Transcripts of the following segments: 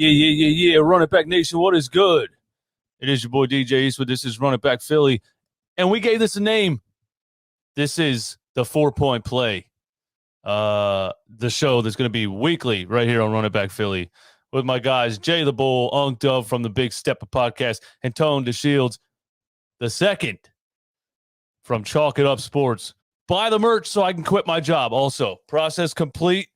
Yeah. Run It Back Nation, what is good? It is your boy DJ Eastwood. This is Run It Back Philly. And we gave this a name. This is the 4-Point Play. The show that's going to be weekly right here on Run It Back Philly with my guys, Jay the Bull, Unk Dove from the Big Stepper Podcast, and Tone DeShields, the second from Chalk It Up Sports. Buy the merch so I can quit my job. Also, process complete.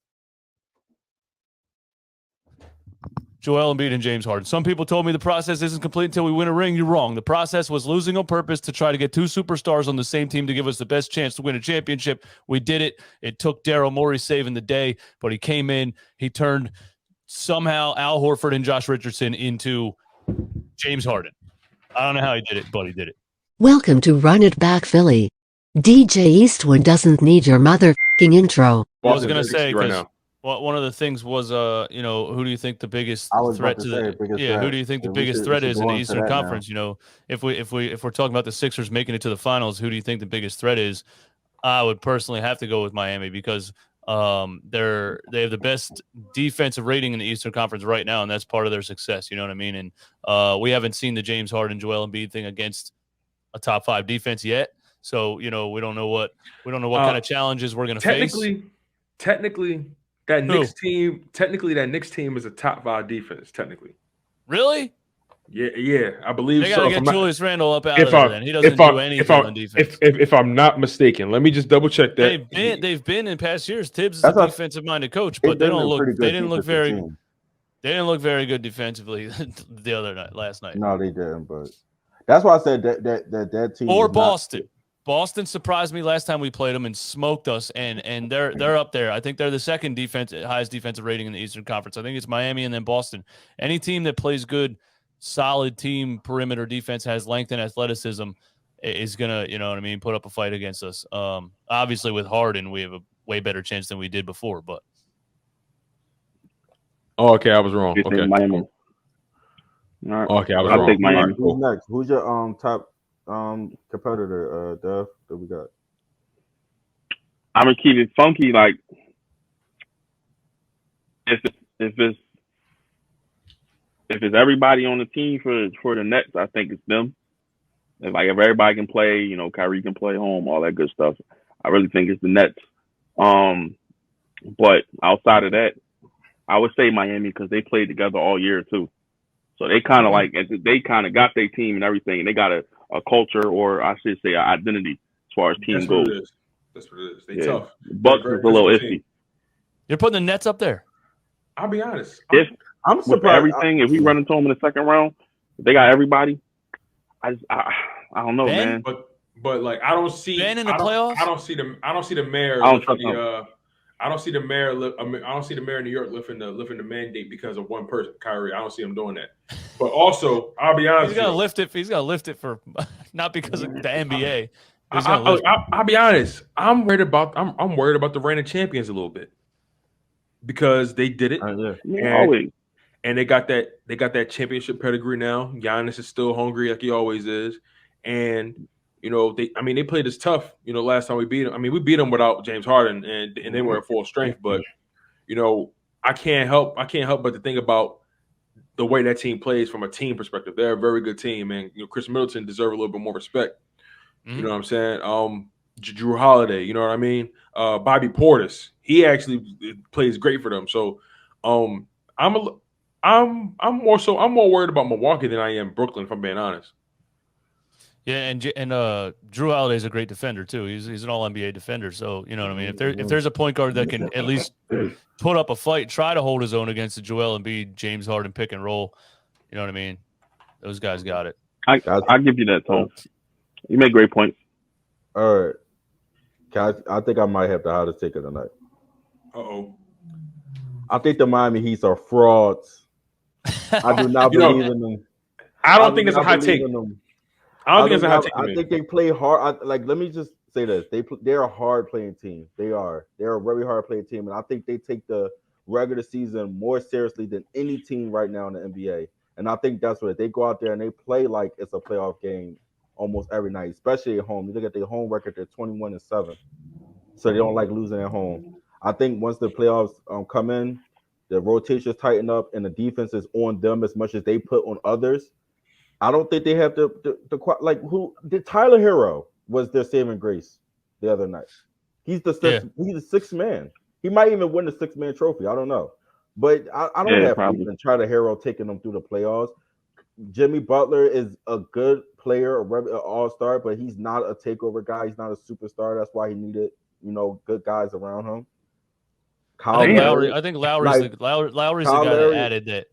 Joel Embiid and James Harden. Some people told me the process isn't complete until we win a ring. You're wrong. The process was losing on purpose to try to get two superstars on the same team to give us the best chance to win a championship. We did it. It took Daryl Morey saving the day, but he came in. He turned somehow Al Horford and Josh Richardson into James Harden. I don't know how he did it, but he did it. Welcome to Run It Back Philly. DJ Eastwood doesn't need your motherfucking intro. I was going to say, because one of the things was, who do you think the biggest threat to the who do you think the biggest threat is in the Eastern Conference? Now. If we're talking about the Sixers making it to the finals, who do you think the biggest threat is? I would personally have to go with Miami because they have the best defensive rating in the Eastern Conference right now, and that's part of their success. You know what I mean? And we haven't seen the James Harden, Joel Embiid thing against a top 5 defense yet. So we don't know what kind of challenges we're going to face. Technically. That Knicks team is a top 5 defense. Technically, really? Yeah, I believe they so. They got to get Julius Randle up out of there. Then he doesn't do anything on defense. If I'm not mistaken, let me just double check that. They've been in past years. Tibbs is a defensive-minded coach, but they didn't look very good defensively last night. No, they didn't. But that's why I said that team. Or Boston. Boston surprised me last time we played them and smoked us, and they're up there. I think they're the second highest defensive rating in the Eastern Conference. I think it's Miami and then Boston. Any team that plays good, solid team perimeter defense, has length and athleticism, is gonna, put up a fight against us. Obviously with Harden, we have a way better chance than we did before. But okay, I was wrong. Okay, Miami. All right. Okay, I was wrong. I'll take Miami. Who's next? Who's your top competitor, Duff, that we got? I'm gonna keep it funky. Like if it's everybody on the team for the Nets, I think it's them. If everybody can play, Kyrie can play home, all that good stuff. I really think it's the Nets. But outside of that, I would say Miami because they played together all year too. So they kind of got their team and everything. And they got a culture, or I should say, an identity as far as team goes. That's what it is. They tough. Bucks is a little iffy. You're putting the Nets up there. I'll be honest. I'm surprised. With everything, if we run into them in the second round, if they got everybody. I don't know, man. But I don't see Ben in the playoffs. I don't see the mayor. I don't see the mayor in New York lifting the mandate because of one person, Kyrie. I don't see him doing that. But also, I'll be honest. He's got to lift it for not because of the NBA. I'll be honest. I'm worried about the reigning champions a little bit because they did it, and they got that championship pedigree now. Giannis is still hungry like he always is, and they played us tough. Last time we beat them. We beat them without James Harden, and they were at full strength. But I can't help but to think about the way that team plays from a team perspective. They're a very good team, and Chris Middleton deserves a little bit more respect. Mm-hmm. You know what I'm saying? Drew Holiday, you know what I mean? Bobby Portis, he actually plays great for them. So, I'm more worried about Milwaukee than I am Brooklyn, if I'm being honest. Yeah, and Drew Holiday is a great defender too. He's an All NBA defender. So you know what I mean. If there's a point guard that can at least put up a fight, try to hold his own against the Joel Embiid, James Harden pick and roll, you know what I mean. Those guys got it. I give you that, Tom. You make great points. All right, I think I might have the hottest take of the night. Uh-oh. I think the Miami Heat are frauds. I do not believe in them. I don't think it's a hot take. I think they play hard. Let me just say this: they're a hard playing team. They're a very hard playing team, and I think they take the regular season more seriously than any team right now in the NBA. And I think that's what they go out there and they play like it's a playoff game almost every night, especially at home. You look at their home record; they're 21-7, so they don't like losing at home. I think once the playoffs come in, the rotations tighten up and the defense is on them as much as they put on others, I don't think they have the like who did Tyler Hero was their saving grace the other night. He's the sixth man. He might even win the 6-man trophy. I don't know. But I don't have faith in Tyler Hero taking them through the playoffs. Jimmy Butler is a good player, an all-star, but he's not a takeover guy. He's not a superstar. That's why he needed, good guys around him. I think Lowry's the guy that added that.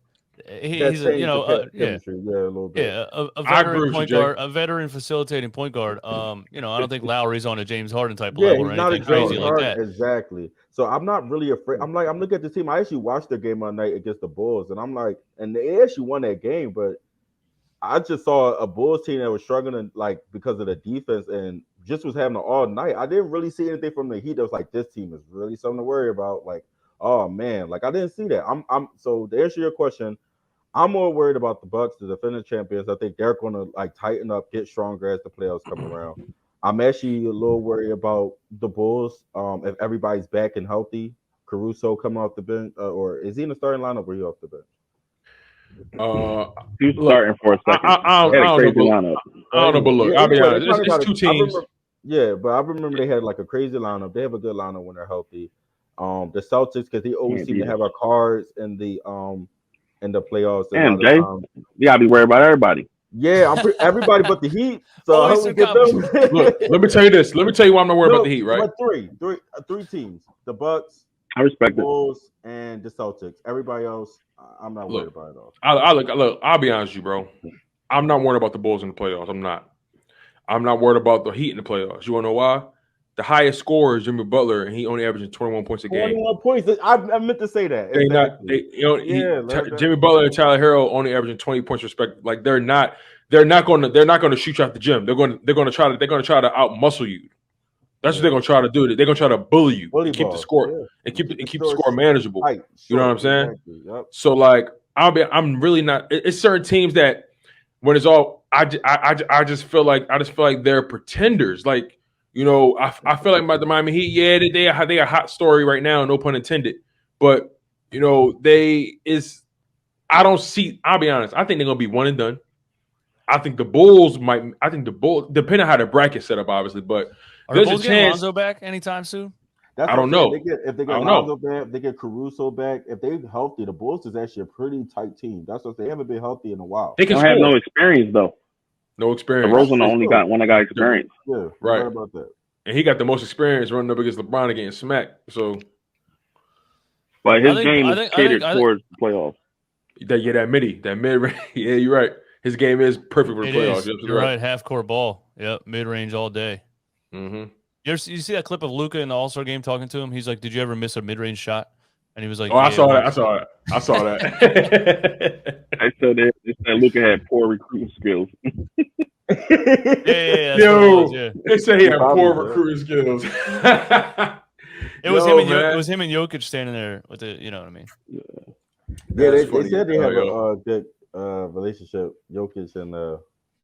He's a little bit. Yeah, a veteran point guard, a veteran facilitating point guard. I don't think Lowry's on a James Harden type level or anything crazy like that. Exactly. So I'm not really afraid. I'm looking at the team. I actually watched their game on night against the Bulls, and I'm like, and they actually won that game, but I just saw a Bulls team that was struggling because of the defense and just was having an all night. I didn't really see anything from the Heat that was like, this team is really something to worry about. Like, oh man, I didn't see that. So to answer your question, I'm more worried about the Bucks, the defending champions. I think they're going to tighten up, get stronger as the playoffs come around. I'm actually a little worried about the Bulls. If everybody's back and healthy, Caruso coming off the bench, or is he in the starting lineup or he off the bench? He's starting for a second. I don't know, but look, I'll be honest. It's two teams. But I remember they had a crazy lineup. They have a good lineup when they're healthy. The Celtics, because they always seem to have our cards in the playoffs. Damn, Jay, you gotta be worried about everybody. Yeah, everybody but the Heat. So how we get them? Look, let me tell you this. Let me tell you why I'm not worried about the Heat, right? But three teams: the Bucks, I respect the Bulls, and the Celtics. Everybody else, I'm not worried about it all. I'll be honest with you, bro. I'm not worried about the Bulls in the playoffs. I'm not worried about the Heat in the playoffs. You want to know why? The highest scorer is Jimmy Butler, and he only averages 21 points a game. 21 points. I meant to say that. Jimmy Butler and Tyler Hero only averaging 20 points respect. Like they're not going to shoot you out the gym. They're going to try to out muscle you. That's what they're going to try to do. They're going to try to bully you, and keep the score and keep the score manageable. You know what I'm saying? Exactly. Yep. So I'm really not. It's certain teams that when it's all I just feel like they're pretenders. Like. I feel like the Miami Heat, they a hot story right now, no pun intended. But I'll be honest, I think they're gonna be one and done. I think the Bulls, depending on how the bracket set up, obviously, but there's a chance Lonzo back anytime soon. I don't know. If they get Lonzo back, if they get Caruso back, if they're healthy, the Bulls is actually a pretty tight team. That's what they haven't been healthy in a while. They have no experience though. No experience. DeRozan only got one that got experience. Yeah, right about that. And he got the most experience running up against LeBron and getting smacked. So, but his game is catered towards the playoffs. That mid range. Yeah, you're right. His game is perfect for the playoffs. You're right. Half court ball. Yep, mid range all day. Mm-hmm. You see that clip of Luka in the All-Star game talking to him? He's like, "Did you ever miss a mid range shot?" And he was like, "Oh, I saw that. I said Luka had poor recruiting skills." They say he had poor recruiting skills. It was him and Jokic standing there with the, you know what I mean? Yeah, they said they have a good relationship. Jokic and